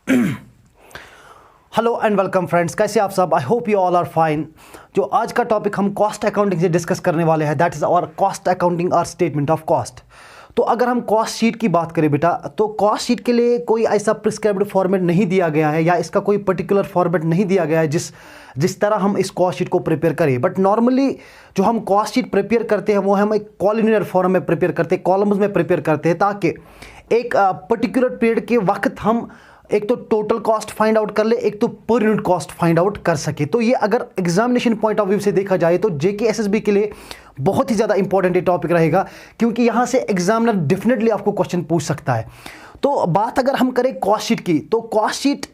Hello and welcome friends, कैसे आप सब? I hope you all are fine. जो आज का टॉपिक हम कॉस्ट अकाउंटिंग से डिस्कस करने वाले हैं, that is our cost accounting और स्टेटमेंट ऑफ कॉस्ट। तो अगर हम कॉस्ट शीट की बात करें बेटा, तो कॉस्ट शीट के लिए कोई ऐसा प्रिस्क्राइब्ड फॉर्मेट नहीं दिया गया है या इसका कोई पर्टिकुलर फॉर्मेट नहीं दिया गया है जिस तरह हम इस कॉस्ट शीट को प्रिपेयर करें। बट नॉर्मली जो हम कॉस्ट शीट प्रिपेयर करते हैं वो हम एक कॉलिनियर फॉर्म में प्रिपेयर करते हैं, कॉलम्स में प्रिपेयर करते हैं, ताकि एक पर्टिकुलर पीरियड के वक्त हम एक तो टोटल कॉस्ट फाइंड आउट कर ले, एक तो per unit cost find out कर सके। तो ये अगर एग्जामिनेशन पॉइंट ऑफ व्यू से देखा जाए तो जेके एसएसबी के लिए बहुत ही ज़्यादा इंपॉर्टेंट ये टॉपिक रहेगा, क्योंकि यहाँ से एग्जामिनर डेफिनेटली आपको क्वेश्चन पूछ सकता है। तो बात अगर हम करें कॉस्ट शीट की, तो कॉस्ट शीट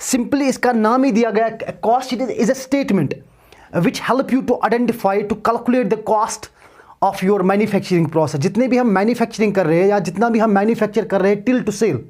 सिंपली इसका नाम ही दिया गया, cost sheet is a statement which help you to identify to calculate the cost of your manufacturing process. जितने भी हम मैन्युफैक्चरिंग कर रहे हैं या जितना भी हम मैन्युफैक्चर कर रहे हैं टिल टू सेल,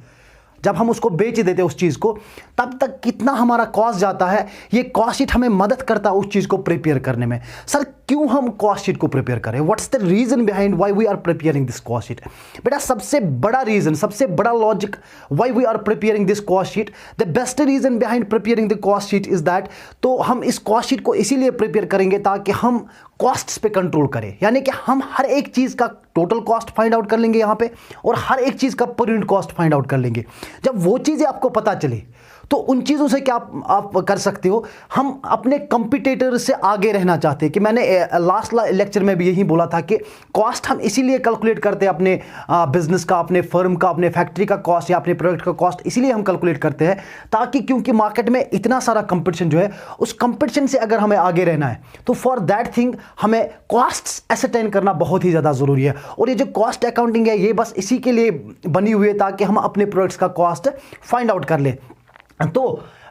जब हम उसको बेच देते हैं उस चीज़ को, तब तक कितना हमारा कॉस्ट जाता है, ये कॉस्ट शीट हमें मदद करता है उस चीज़ को प्रिपेयर करने में। सर क्यों हम कॉस्ट शीट को प्रिपेयर करें? What's the reason behind why we are preparing this cost sheet? बेटा सबसे बड़ा रीज़न, सबसे बड़ा logic why we are preparing this cost sheet, the best reason behind preparing the cost sheet is that, तो हम इस cost sheet को इसीलिए प्रिपेयर करेंगे ताकि हम कॉस्ट्स पे कंट्रोल करें। यानी कि हम हर एक चीज़ का टोटल कॉस्ट फाइंड आउट कर लेंगे यहाँ पे, और हर एक चीज़ का per unit cost find out कर लेंगे। जब वो चीज़ें आपको पता चले तो उन चीज़ों से क्या आप कर सकते हो, हम अपने कंपटीटर से आगे रहना चाहते हैं। कि मैंने लास्ट लेक्चर में भी यही बोला था कि कॉस्ट हम इसीलिए कैलकुलेट करते हैं, अपने बिजनेस का, अपने फर्म का, अपने फैक्ट्री का कॉस्ट या अपने प्रोडक्ट का कॉस्ट इसीलिए हम कैलकुलेट करते हैं, ताकि क्योंकि मार्केट में इतना सारा कंपटीशन जो है, उस कंपटीशन से अगर हमें आगे रहना है तो फॉर दैट थिंग हमें कॉस्ट्स एसेटेन करना बहुत ही ज़्यादा ज़रूरी है। और ये जो कॉस्ट अकाउंटिंग है ये बस इसी के लिए बनी हुई है, ताकि हम अपने प्रोडक्ट्स का कॉस्ट फाइंड आउट कर ले। तो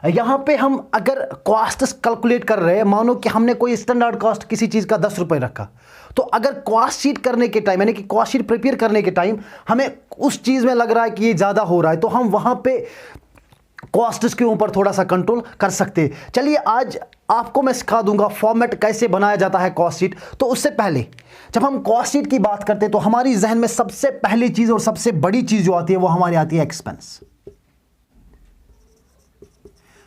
यहां पे हम अगर कॉस्ट कैलकुलेट कर रहे हैं, मानो कि हमने कोई स्टैंडर्ड कॉस्ट किसी चीज का 10 रुपए रखा, तो अगर कॉस्ट शीट करने के टाइम, यानी कि कॉस्ट शीट प्रिपेयर करने के टाइम हमें उस चीज में लग रहा है कि ये ज्यादा हो रहा है, तो हम वहां पे कॉस्ट्स के ऊपर थोड़ा सा कंट्रोल कर सकते हैं। चलिए आज आपको मैं सिखा दूंगा फॉर्मेट कैसे बनाया जाता है कॉस्ट शीट। तो उससे पहले जब हम कॉस्ट शीट की बात करते हैं तो हमारी जहन में सबसे पहली चीज और सबसे बड़ी चीज जो आती है वो हमारी आती है एक्सपेंस,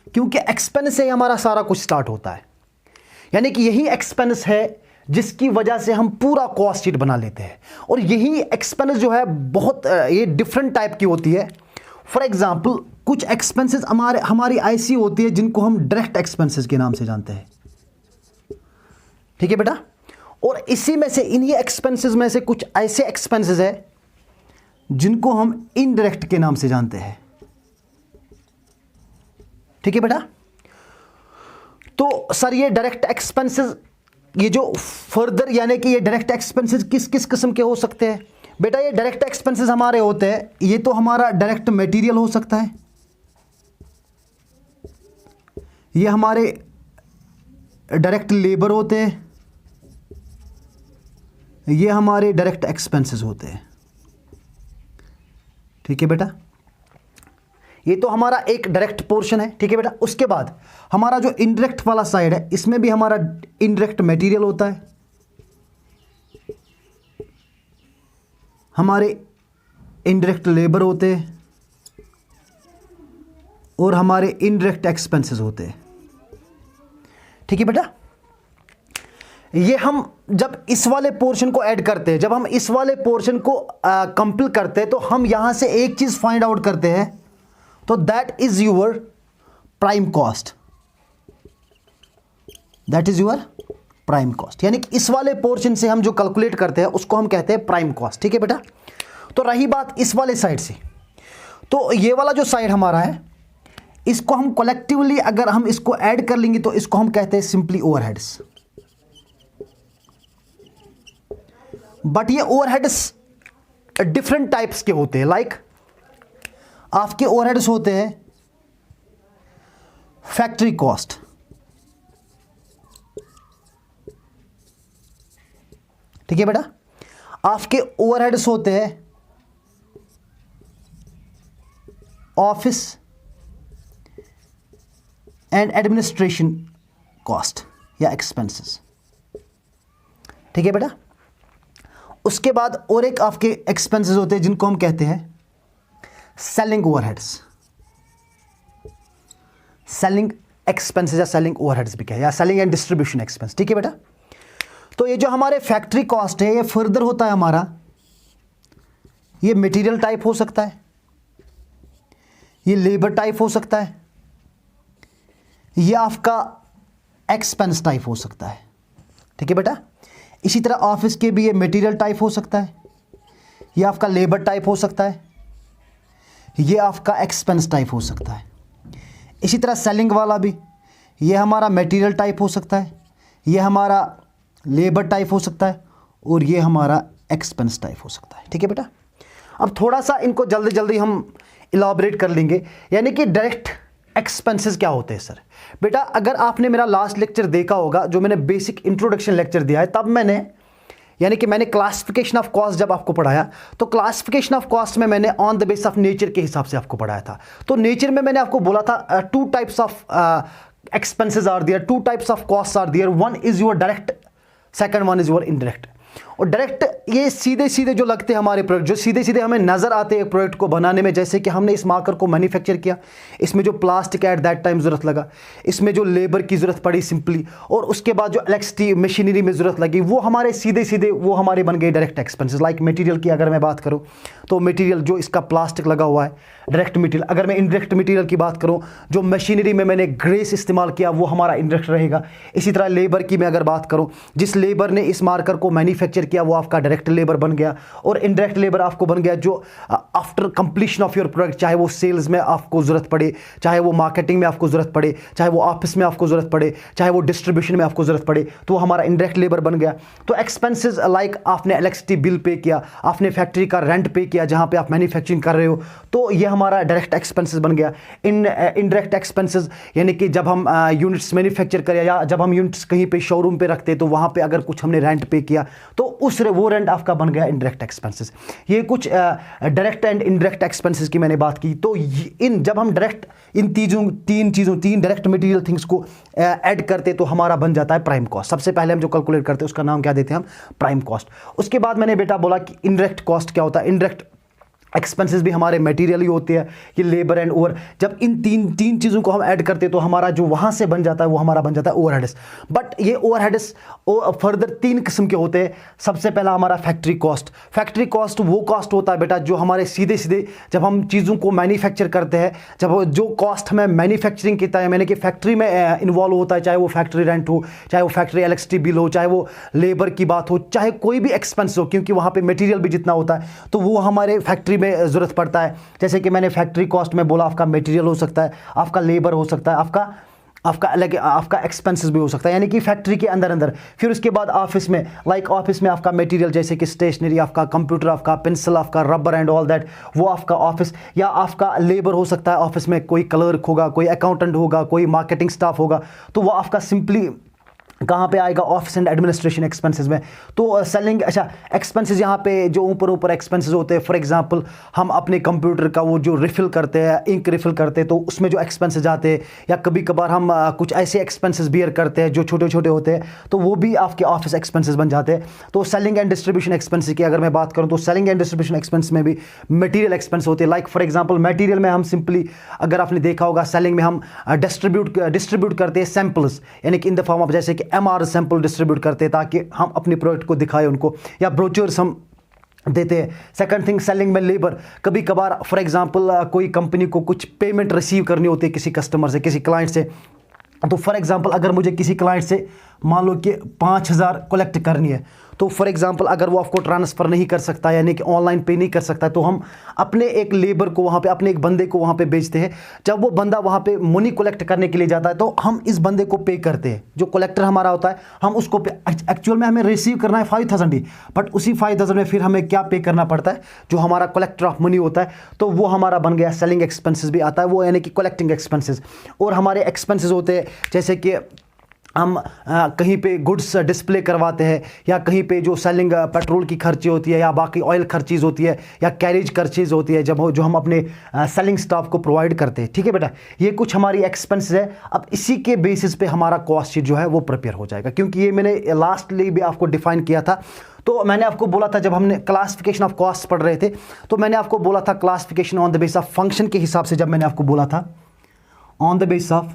क्योंकि एक्सपेंस से हमारा सारा कुछ स्टार्ट होता है। यानी कि यही एक्सपेंस है जिसकी वजह से हम पूरा कॉस्ट शीट बना लेते हैं। और यही एक्सपेंस जो है बहुत ये डिफरेंट टाइप की होती है। फॉर एग्जांपल कुछ एक्सपेंसेस हमारी ऐसी होती है जिनको हम डायरेक्ट एक्सपेंसेस के नाम से जानते हैं, ठीक है बेटा। और इसी में से, इन्हीं एक्सपेंसेस में से कुछ ऐसे एक्सपेंसेस है जिनको हम इनडायरेक्ट के नाम से जानते हैं, ठीक है बेटा। तो सर ये डायरेक्ट एक्सपेंसेस, ये जो फर्दर, यानी कि ये डायरेक्ट एक्सपेंसेस किस किस किस्म के हो सकते हैं? बेटा ये डायरेक्ट एक्सपेंसेस हमारे होते हैं, ये तो हमारा डायरेक्ट मटेरियल हो सकता है, ये हमारे डायरेक्ट लेबर होते हैं, ये हमारे डायरेक्ट एक्सपेंसेस होते हैं, ठीक है बेटा। ये तो हमारा एक डायरेक्ट पोर्शन है, ठीक है बेटा। उसके बाद हमारा जो इनडायरेक्ट वाला साइड है, इसमें भी हमारा इनडायरेक्ट मटेरियल होता है, हमारे इनडायरेक्ट लेबर होते हैं, और हमारे इनडायरेक्ट एक्सपेंसेस होते हैं, ठीक है बेटा। ये हम जब इस वाले पोर्शन को ऐड करते हैं, जब हम इस वाले पोर्शन को कंप्लीट करते हैं, तो हम यहां से एक चीज फाइंड आउट करते हैं, तो that is your prime cost, that is your prime cost. यानी कि इस वाले पोर्शन से हम जो कैलकुलेट करते हैं उसको हम कहते हैं प्राइम कॉस्ट, ठीक है बेटा। तो रही बात इस वाले साइड से, तो ये वाला जो साइड हमारा है, इसको हम कलेक्टिवली अगर हम इसको ऐड कर लेंगे तो इसको हम कहते हैं सिंपली ओवरहेड्स। बट ये ओवरहेड्स डिफरेंट टाइप्स के होते हैं। लाइक आपके ओवरहेड्स होते हैं फैक्ट्री कॉस्ट, ठीक है बेटा। आपके ओवरहेड्स होते हैं ऑफिस एंड एडमिनिस्ट्रेशन कॉस्ट या एक्सपेंसेस, ठीक है बेटा। उसके बाद और एक आपके एक्सपेंसेस होते हैं जिनको हम कहते हैं सेलिंग ओवरहेड्स, सेलिंग एक्सपेंसेस या सेलिंग ओवरहेड्स भी कहे, या सेलिंग एंड डिस्ट्रीब्यूशन एक्सपेंस। ठीक है बेटा, तो ये जो हमारे फैक्ट्री कॉस्ट है ये फर्दर होता है हमारा, ये मटेरियल टाइप हो सकता है, ये लेबर टाइप हो सकता है, ये आपका एक्सपेंस टाइप हो सकता है। ठीक है बेटा, इसी तरह ऑफिस के भी ये मटेरियल टाइप हो सकता है, ये आपका लेबर टाइप हो सकता है, ये आपका एक्सपेंस टाइप हो सकता है। इसी तरह सेलिंग वाला भी, ये हमारा मटेरियल टाइप हो सकता है, ये हमारा लेबर टाइप हो सकता है, और ये हमारा एक्सपेंस टाइप हो सकता है। ठीक है बेटा, अब थोड़ा सा इनको जल्दी जल्दी हम इलाबरेट कर लेंगे, यानी कि डायरेक्ट एक्सपेंसेस क्या होते हैं सर। बेटा अगर आपने मेरा लास्ट लेक्चर देखा होगा, जो मैंने बेसिक इंट्रोडक्शन लेक्चर दिया है, तब मैंने यानी कि मैंने क्लासिफिकेशन ऑफ कॉस्ट जब आपको पढ़ाया, तो क्लासिफिकेशन ऑफ कॉस्ट में मैंने on the base of nature के हिसाब से आपको पढ़ाया था। तो नेचर में मैंने आपको बोला था two types of expenses are there, two types of cost are there, one is your direct, second one is your indirect. और डायरेक्ट ये सीधे सीधे जो लगते हैं हमारे प्रोडक्ट, जो सीधे सीधे हमें नज़र आते हैं प्रोडक्ट को बनाने में, जैसे कि हमने इस मार्कर को मैन्युफैक्चर किया, इसमें जो प्लास्टिक एट दैट टाइम ज़रूरत लगा, इसमें जो लेबर की ज़रूरत पड़ी सिंपली, और उसके बाद जो इलेक्ट्रिसिटी मशीनरी में ज़रूरत लगी, वो हमारे सीधे सीधे वो हमारे बन गए डायरेक्ट एक्सपेंसेस। लाइक मटेरियल की अगर मैं बात करूँ तो मटेरियल जो इसका प्लास्टिक लगा हुआ है डायरेक्ट मटेरियल। अगर मैं इनडायरेक्ट मटेरियल की बात करूँ, जो मशीनरी में मैंने ग्रेस इस्तेमाल किया वो हमारा इनडायरेक्ट रहेगा। इसी तरह लेबर की मैं अगर बात करूँ, जिस लेबर ने इस मार्कर को मैन्युफैक्चर किया वो आपका डायरेक्ट लेबर बन गया, और इनडायरेक्ट लेबर आपको बन गया जो after completion of your product, चाहे वो सेल्स में आपको ज़रूरत पड़े, चाहे वो मार्केटिंग में आपको ज़रूरत पड़े, चाहे वो ऑफिस में आपको ज़रूरत पड़े, चाहे वो डिस्ट्रीब्यूशन में आपको ज़रूरत पड़े, तो वो हमारा इनडायरेक्ट लेबर बन गया। तो एक्सपेंसेस लाइक आपने इलेक्ट्रिसिटी बिल पे किया, आपने फैक्ट्री का रेंट पे किया जहाँ पे आप मैन्युफैक्चरिंग कर रहे हो, तो ये हमारा डायरेक्ट एक्सपेंसेस बन गया। इनडायरेक्ट एक्सपेंसेस यानी कि जब हम यूनिट्स मैन्युफैक्चर करें, या जब हम यूनिट्स कहीं पे शोरूम पे रखते, तो वहाँ पे अगर कुछ हमने रेंट पे किया, तो उस वो रेंट आपका बन गया इनडायरेक्ट एक्सपेंसेस। ये कुछ डायरेक्ट एंड इनडायरेक्ट एक्सपेंसेस की मैंने बात की। तो इन जब हम डायरेक्ट इन तीन डायरेक्ट मटेरियल थिंग्स को ऐड करते, तो हमारा बन जाता है प्राइम कॉस्ट। सबसे पहले हम जो कैलकुलेट करते हैं उसका नाम क्या देते हैं हम, प्राइम कॉस्ट। उसके बाद मैंने बेटा बोला कि इनडायरेक्ट कॉस्ट क्या होता है। इनडायरेक्ट एक्सपेंसेस भी हमारे मटेरियल ही होते हैं, ये लेबर एंड ओवर। जब इन तीन चीज़ों को हम ऐड करते हैं, तो हमारा जो वहाँ से बन जाता है वो हमारा बन जाता है ओवरहेड्स। बट ये ओवरहेड्स फर्दर 3 किस्म के होते हैं। सबसे पहला हमारा फैक्ट्री कॉस्ट। फैक्ट्री कॉस्ट वो कॉस्ट होता है बेटा जो हमारे सीधे सीधे जब हम चीज़ों को मैन्युफैक्चर करते हैं, जब जो कॉस्ट हमें मैन्युफैक्चरिंग किया है, मैंने कि फैक्ट्री में इन्वॉल्व होता है, चाहे वो फैक्ट्री रेंट हो, चाहे वो फैक्ट्री इलेक्ट्रिसिटी बिल हो, चाहे वो लेबर की बात हो, चाहे कोई भी एक्सपेंस हो, क्योंकि वहाँ पे मटेरियल भी जितना होता है तो वो हमारे फैक्ट्री में ज़रूरत पड़ता है। जैसे कि मैंने फैक्ट्री कॉस्ट में बोला, आपका मटेरियल हो सकता है, आपका लेबर हो सकता है, आपका एक्सपेंसेस भी हो सकता है, यानी कि फैक्ट्री के अंदर। फिर उसके बाद ऑफिस में, ऑफिस में आपका मटेरियल जैसे कि स्टेशनरी, आपका कंप्यूटर, आपका पेंसिल, आपका रबर एंड ऑल दैट, वो आपका ऑफिस, या आपका लेबर हो सकता है। ऑफिस में कोई क्लर्क होगा, कोई अकाउंटेंट होगा, कोई मार्केटिंग स्टाफ होगा, तो वो आपका सिंपली कहाँ पे आएगा, ऑफिस एंड एडमिनिस्ट्रेशन एक्सपेंसेस में। तो सेलिंग एक्सपेंसेस यहाँ पे जो ऊपर एक्सपेंसेस होते हैं, फॉर एग्जांपल हम अपने कंप्यूटर का वो जो रिफ़िल करते हैं, इंक रिफ़िल करते हैं, तो उसमें जो एक्सपेंसेस जाते हैं, या कभी कभार हम कुछ ऐसे एक्सपेंसेस बियर करते हैं जो छोटे छोटे होते हैं, तो वो भी आपके ऑफिस एक्सपेंसेस बन जाते हैं। तो सेलिंग एंड डिस्ट्रीब्यूशन एक्सपेंसेस की अगर मैं बात करूँ, तो सेलिंग एंड डिस्ट्रीब्यूशन एक्सपेंस में भी मटीरियल एक्सपेंस होते हैं। लाइक फॉर एग्जाम्पल मटीरियल में हम सिंपली, अगर आपने देखा होगा, सेलिंग में हम डिस्ट्रीब्यूट करते हैं सैम्पल्स, यानी कि इन द फॉर्म ऑफ जैसे कि MR सैंपल डिस्ट्रीब्यूट करते हैं ताकि हम अपने प्रोडक्ट को दिखाएं उनको, या ब्रोचर्स हम देते हैं। सेकंड थिंग, सेलिंग में लेबर, कभी कभार फॉर एग्जांपल कोई कंपनी को कुछ पेमेंट रिसीव करनी होती है किसी कस्टमर से, किसी क्लाइंट से, तो फॉर एग्जांपल अगर मुझे किसी क्लाइंट से मान लो कि 5,000 कलेक्ट करनी है, तो फॉर एग्जांपल अगर वो आपको ट्रांसफ़र नहीं कर सकता, यानी कि ऑनलाइन पे नहीं कर सकता, तो हम अपने एक लेबर को वहाँ पे, अपने एक बंदे को वहाँ पे भेजते हैं। जब वो बंदा वहाँ पे मनी कलेक्ट करने के लिए जाता है, तो हम इस बंदे को पे करते हैं। जो कलेक्टर हमारा होता है, हम उसको पे, एक्चुअल में हमें रिसीव करना है 5,000 ही, बट उसी 5,000 में फिर हमें क्या पे करना पड़ता है, जो हमारा कलेक्टर ऑफ मनी होता है, तो वो हमारा बन गया सेलिंग एक्सपेंसेस भी आता है वो, यानी कि कलेक्टिंग एक्सपेंसेस। और हमारे एक्सपेंसेस होते हैं जैसे कि हम कहीं पे गुड्स डिस्प्ले करवाते हैं, या कहीं पे जो सेलिंग पेट्रोल की खर्ची होती है, या बाकी ऑयल खर्चीज होती है, या कैरेज खर्चीज होती है, जो हम अपने सेलिंग स्टाफ को प्रोवाइड करते हैं। ठीक है बेटा, ये कुछ हमारी एक्सपेंस है। अब इसी के बेसिस पे हमारा कॉस्ट शीट जो है वो प्रिपेयर हो जाएगा, क्योंकि ये मैंने लास्टली भी आपको डिफाइन किया था। तो मैंने आपको बोला था, जब हमने क्लासिफिकेशन ऑफ कॉस्ट पढ़ रहे थे, तो मैंने आपको बोला था classification on the base of function के हिसाब से, जब मैंने आपको बोला था ऑन द बेसिस ऑफ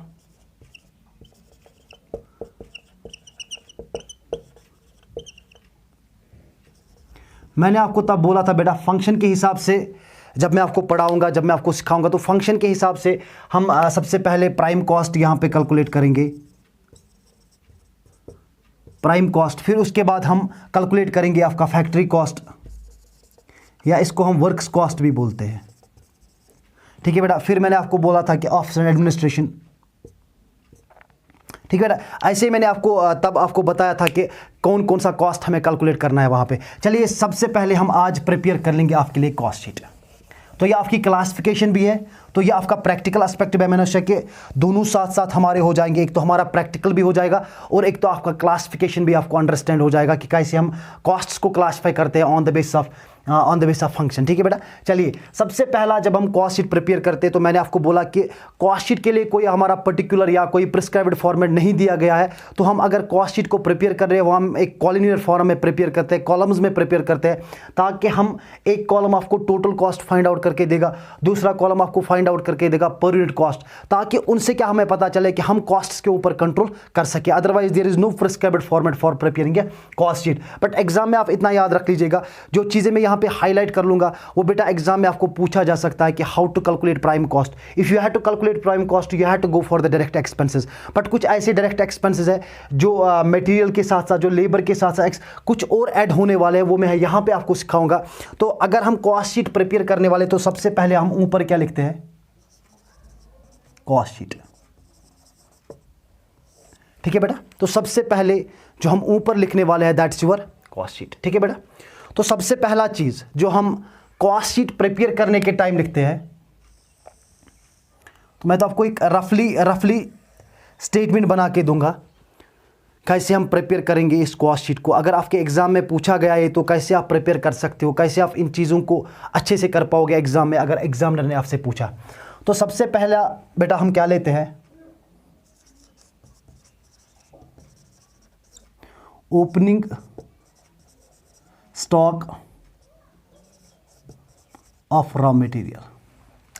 मैंने आपको तब बोला था बेटा फंक्शन के हिसाब से, जब मैं आपको पढ़ाऊंगा, जब मैं आपको सिखाऊंगा, तो फंक्शन के हिसाब से हम सबसे पहले प्राइम कॉस्ट यहां पे कैलकुलेट करेंगे, प्राइम कॉस्ट। फिर उसके बाद हम कैलकुलेट करेंगे आपका फैक्ट्री कॉस्ट, या इसको हम वर्क्स कॉस्ट भी बोलते हैं, ठीक है बेटा। फिर मैंने आपको बोला था कि ऑफिस एंड एडमिनिस्ट्रेशन, ठीक है बेटा। ऐसे ही मैंने आपको तब आपको बताया था कि कौन कौन सा कॉस्ट हमें कैलकुलेट करना है वहाँ पे। चलिए सबसे पहले हम आज प्रिपेयर कर लेंगे आपके लिए कॉस्ट शीट। तो ये आपकी क्लासिफिकेशन भी है, तो ये आपका प्रैक्टिकल एस्पेक्ट भी है। मैंने सोचा कि दोनों साथ साथ हमारे हो जाएंगे, एक तो हमारा प्रैक्टिकल भी हो जाएगा और एक तो आपका क्लासिफिकेशन भी आपको अंडरस्टैंड हो जाएगा कि कैसे हम कॉस्ट्स को क्लासीफाई करते हैं on the basis of function, ठीक है बेटा। चलिए सबसे पहला जब हम कॉस्ट शीट प्रिपेयर करते हैं तो मैंने आपको बोला कि कॉस्ट शीट के लिए कोई हमारा पर्टिकुलर या कोई प्रिस्क्राइब्ड फॉर्मेट नहीं दिया गया है। तो हम अगर कॉस्ट शीट को प्रिपेयर कर रहे हैं वो हम एक कॉलिनियर फॉर्म में प्रिपेयर करते हैं, कॉलम्स में प्रिपेयर करते हैं, ताकि हम एक कॉलम आपको टोटल कॉस्ट फाइंड आउट करके देगा, दूसरा कॉलम आपको फाइंड आउट करके देगा पर यूनिट कॉस्ट, ताकि उनसे क्या हमें पता चले कि हम कॉस्ट्स के ऊपर कंट्रोल कर सके। Otherwise there is no prescribed format for preparing a cost sheet. But exam में आप इतना याद रख लीजिएगा, जो चीज़ें मैं यहाँ पे हाईलाइट कर लूंगा वो बेटा एग्जाम में आपको पूछा जा सकता है कि how to calculate prime cost. If you have to calculate prime cost you have to go for the direct expenses. But कुछ ऐसे डायरेक्ट एक्सपेंसेस है जो मटेरियल के साथ साथ, जो लेबर के साथ साथ कुछ और ऐड होने वाले हैं, वो मैं यहाँ पे आपको सिखाऊंगा। तो अगर हम कॉस्ट शीट प्रिपेयर करने वाले तो सबसे पहले हम ऊपर क्या लिखते हैं, कॉस्ट शीट, ठीक है बेटा। तो सबसे पहले जो हम ऊपर लिखने वाले हैं दैट्स योर कॉस्ट शीट, ठीक है बेटा। तो सबसे पहला चीज जो हम कॉस्ट शीट प्रिपेयर करने के टाइम लिखते हैं, तो मैं तो आपको एक रफली स्टेटमेंट बना के दूंगा कैसे हम प्रिपेयर करेंगे इस कॉस्ट शीट को। अगर आपके एग्जाम में पूछा गया है तो कैसे आप प्रिपेयर कर सकते हो, कैसे आप इन चीज़ों को अच्छे से कर पाओगे एग्जाम में, अगर एग्जामिनर ने आपसे पूछा। तो सबसे पहला बेटा हम क्या लेते हैं, opening stock of raw material.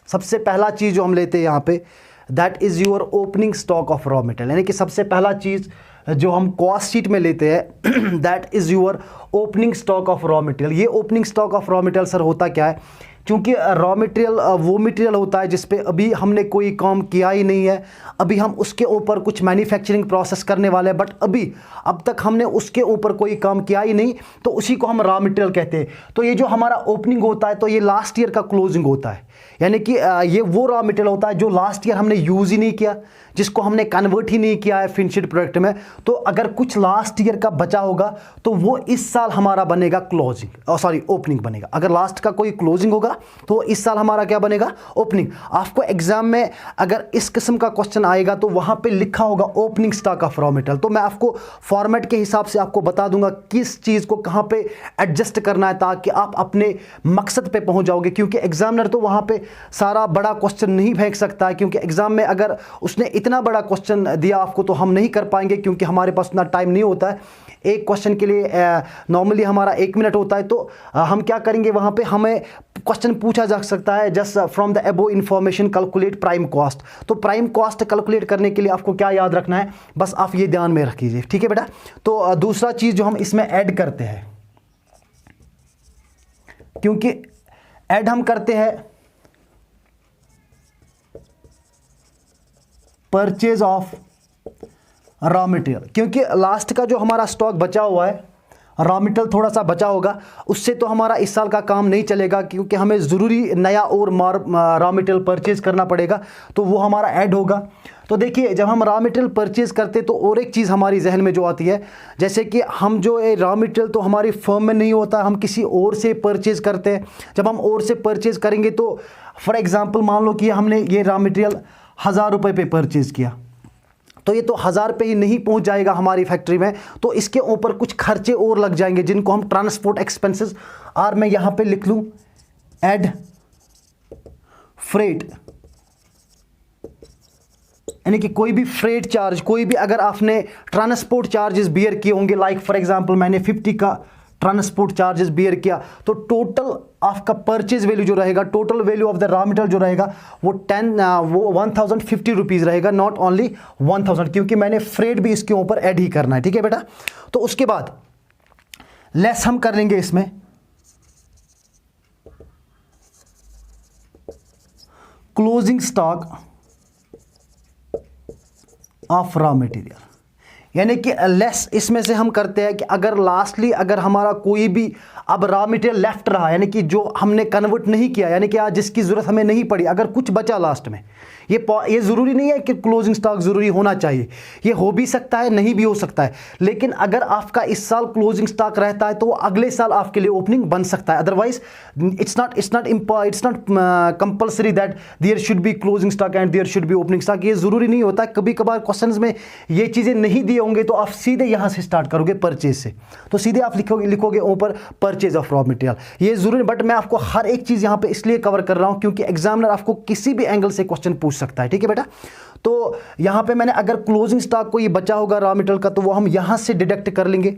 सबसे पहला चीज जो हम लेते हैं यहां पे that is your opening stock of raw material, यानी कि सबसे पहला चीज जो हम कॉस्ट शीट में लेते हैं that is your opening stock of raw material. ये opening stock of raw material sir होता क्या है, क्योंकि रॉ मटेरियल वो मटेरियल होता है जिस पे अभी हमने कोई काम किया ही नहीं है, अभी हम उसके ऊपर कुछ मैन्युफैक्चरिंग प्रोसेस करने वाले हैं, बट अब तक हमने उसके ऊपर कोई काम किया ही नहीं, तो उसी को हम रॉ मटेरियल कहते हैं। तो ये जो हमारा ओपनिंग होता है तो ये लास्ट ईयर का क्लोजिंग होता है, यानी कि ये वो रॉ मटेरियल होता है जो लास्ट ईयर हमने यूज़ ही नहीं किया, जिसको हमने कन्वर्ट ही नहीं किया है फिनिश्ड प्रोडक्ट में। तो अगर कुछ लास्ट ईयर का बचा होगा तो वो इस साल हमारा बनेगा क्लोजिंग, ओपनिंग बनेगा। अगर लास्ट का कोई क्लोजिंग होगा तो इस साल हमारा क्या बनेगा, ओपनिंग। आपको एग्जाम में अगर इस किस्म का क्वेश्चन आएगा तो वहां पे लिखा होगा opening stock of raw material. तो मैं आपको फॉर्मेट के हिसाब से आपको बता दूंगा किस चीज़ को कहाँ पे एडजस्ट करना है ताकि आप अपने मकसद पे पहुंच जाओगे, क्योंकि एग्जामिनर तो वहां पे सारा बड़ा क्वेश्चन नहीं फेंक सकता है, क्योंकि एग्जाम में अगर उसने इतना बड़ा क्वेश्चन दिया आपको तो हम नहीं कर पाएंगे, क्योंकि हमारे पास उतना टाइम नहीं होता है। एक क्वेश्चन के लिए नॉर्मली हमारा 1 मिनट होता है, तो हम क्या करेंगे, वहां पे हमें क्वेश्चन पूछा जा सकता है just from the above information calculate prime cost. तो प्राइम कॉस्ट कैलकुलेट करने के लिए आपको क्या याद रखना है, बस आप ये ध्यान में रखिए, ठीक है बेटा। तो दूसरा चीज जो हम इसमें ऐड करते हैं, क्योंकि ऐड हम करते हैं परचेज ऑफ रॉ मटेरियल, क्योंकि लास्ट का जो हमारा स्टॉक बचा हुआ है, रॉ मटेरियल थोड़ा सा बचा होगा, उससे तो हमारा इस साल का काम नहीं चलेगा, क्योंकि हमें ज़रूरी नया और रॉ मटेरियल परचेज करना पड़ेगा, तो वो हमारा ऐड होगा। तो देखिए जब हम रॉ मटेरियल परचेज करते तो और एक चीज़ हमारी जहन में जो आती है, जैसे कि हम जो रॉ मटेरियल तो हमारी फर्म में नहीं होता, हम किसी और से परचेज करते हैं। जब हम और से परचेज करेंगे तो फॉर एग्जांपल मान लो कि हमने ये रॉ मटेरियल 1000 रुपये पे परचेज किया, तो ये तो 1000 पे ही नहीं पहुंच जाएगा हमारी फैक्ट्री में, तो इसके ऊपर कुछ खर्चे और लग जाएंगे जिनको हम ट्रांसपोर्ट एक्सपेंसेस, और मैं यहां पे लिख लूं एड फ्रेट, यानी कि कोई भी फ्रेट चार्ज, कोई भी अगर आपने ट्रांसपोर्ट चार्जेस बियर किए होंगे, लाइक फॉर एग्जांपल मैंने 50 का ट्रांसपोर्ट चार्जेस बियर किया, तो टोटल आपका परचेज वैल्यू जो रहेगा, total value of the raw material जो रहेगा वो 1050 रुपीज़ रहेगा, नॉट ओनली 1000, क्योंकि मैंने फ्रेट भी इसके ऊपर ऐड ही करना है। ठीक है बेटा। तो उसके बाद लेस हम कर लेंगे इसमें closing stock of raw material, यानी कि लेस इसमें से हम करते हैं कि अगर लास्टली अगर हमारा कोई भी अब रॉ मटेरियल लेफ्ट रहा, यानी कि जो हमने कन्वर्ट नहीं किया, यानी कि आज जिसकी ज़रूरत हमें नहीं पड़ी, अगर कुछ बचा लास्ट में, ये ज़रूरी नहीं है कि क्लोजिंग स्टॉक ज़रूरी होना चाहिए, ये हो भी सकता है नहीं भी हो सकता है, लेकिन अगर आपका इस साल क्लोजिंग स्टॉक रहता है तो वो अगले साल आपके लिए ओपनिंग बन सकता है। Otherwise it's not compulsory that there should be closing stock and there should be opening stock, ये ज़रूरी नहीं होता। कभी कभार क्वेश्चंस में ये चीज़ें नहीं दिए होंगे तो आप सीधे यहाँ से स्टार्ट करोगे परचेज से, तो सीधे आप लिखोगे ऊपर परचेज ऑफ रॉ मटेरियल, ये ज़रूरी, बट मैं आपको हर एक चीज़ यहाँ पे इसलिए कवर कर रहा हूँ क्योंकि एग्जामिनर आपको किसी भी एंगल से क्वेश्चन पूछ सकता है। ठीक है बेटा। तो यहाँ पे मैंने अगर क्लोजिंग स्टॉक को ये बचा होगा रॉ मटेरियल का तो वो हम यहाँ से डिडक्ट कर लेंगे।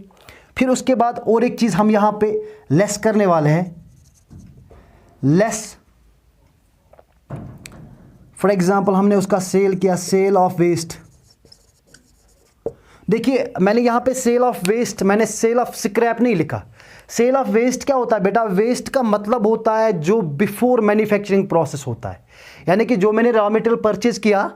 फिर उसके बाद और एक चीज़ हम यहाँ पे लेस करने वाले हैं, लेस फॉर एग्जाम्पल हमने उसका सेल किया, सेल ऑफ वेस्ट। देखिए मैंने यहाँ पे सेल ऑफ वेस्ट, मैंने सेल ऑफ स्क्रैप नहीं लिखा। सेल ऑफ वेस्ट क्या होता है बेटा? वेस्ट का मतलब होता है जो बिफोर मैन्युफैक्चरिंग प्रोसेस होता है, यानी कि जो मैंने रॉ मटेरियल परचेज किया,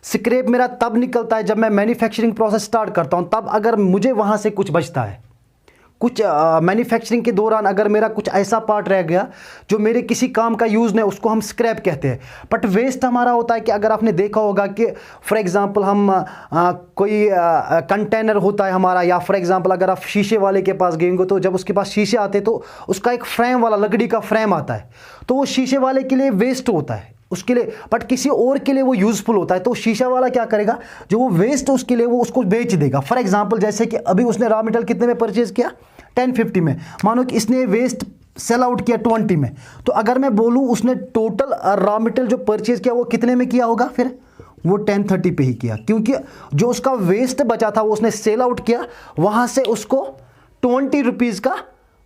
स्क्रैप मेरा तब निकलता है जब मैं मैन्युफैक्चरिंग प्रोसेस स्टार्ट करता हूँ, तब अगर मुझे वहाँ से कुछ बचता है, कुछ मैन्युफैक्चरिंग के दौरान अगर मेरा कुछ ऐसा पार्ट रह गया जो मेरे किसी काम का यूज़ नहीं, उसको हम स्क्रैप कहते हैं। बट वेस्ट हमारा होता है कि अगर आपने देखा होगा कि फॉर एग्जांपल हम कोई कंटेनर होता है हमारा, या फॉर एग्जांपल अगर आप शीशे वाले के पास गएंगे तो जब उसके पास शीशे आते तो उसका एक फ्रेम वाला लकड़ी का फ्रेम आता है, तो वो शीशे वाले के लिए वेस्ट होता है उसके लिए, बट किसी और के लिए वो यूज़फुल होता है। तो शीशा वाला क्या करेगा, जो वो वेस्ट उसके लिए वो उसको बेच देगा। फॉर एग्जांपल जैसे कि अभी उसने रॉ मटेरियल कितने में परचेज किया, 1050 में, मानो कि इसने वेस्ट सेल आउट किया 20 में, तो अगर मैं बोलूं उसने टोटल रॉ मटेरियल जो परचेज किया वो कितने में किया होगा, फिर वो 1030 पे ही किया, क्योंकि जो उसका वेस्ट बचा था वो उसने सेल आउट किया, वहां से उसको 20 रुपीज़ का